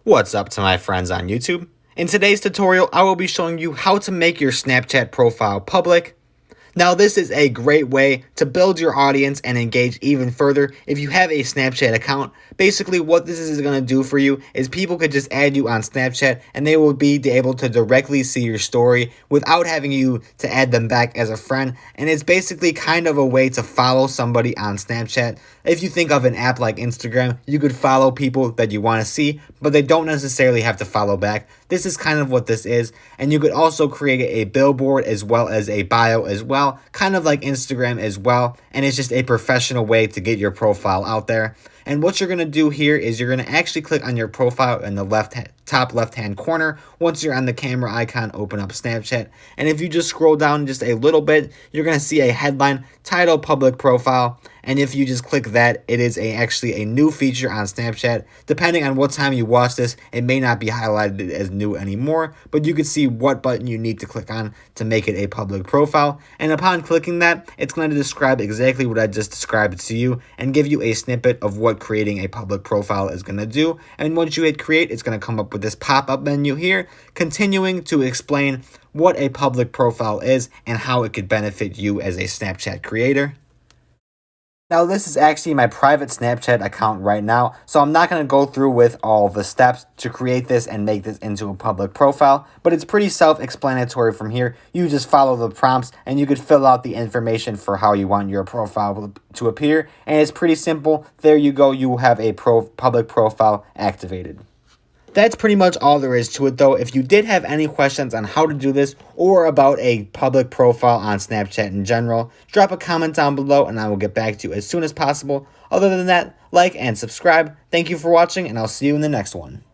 What's up to my friends on YouTube? In today's tutorial, I will be showing you how to make your Snapchat profile public. Now, this is a great way to build your audience and engage even further if you have a Snapchat account. Basically, what this is going to do for you is people could just add you on Snapchat and they will be able to directly see your story without having you to add them back as a friend. And it's basically kind of a way to follow somebody on Snapchat. If you think of an app like Instagram, you could follow people that you want to see, but they don't necessarily have to follow back. This is kind of what this is. And you could also create a billboard as well as a bio as well, kind of like Instagram as well. And it's just a professional way to get your profile out there. And what you're going to do here is you're going to actually click on your profile in the top left hand corner. Once you're on the camera icon, open up Snapchat. And if you just scroll down just a little bit, you're going to see a headline titled Public Profile. And if you just click that, it is actually a new feature on Snapchat. Depending on what time you watch this, it may not be highlighted as new anymore, but you can see what button you need to click on to make it a public profile. And upon clicking that, it's going to describe exactly what I just described to you and give you a snippet of what creating a public profile is going to do. And once you hit create, it's going to come up with this pop-up menu here, continuing to explain what a public profile is and how it could benefit you as a Snapchat creator. Now, this is actually my private Snapchat account right now, so I'm not going to go through with all the steps to create this and make this into a public profile, but it's pretty self-explanatory from here. You just follow the prompts and you could fill out the information for how you want your profile to appear, and it's pretty simple. There you go, you have a public profile activated. That's pretty much all there is to it though. If you did have any questions on how to do this or about a public profile on Snapchat in general, drop a comment down below and I will get back to you as soon as possible. Other than that, like and subscribe. Thank you for watching and I'll see you in the next one.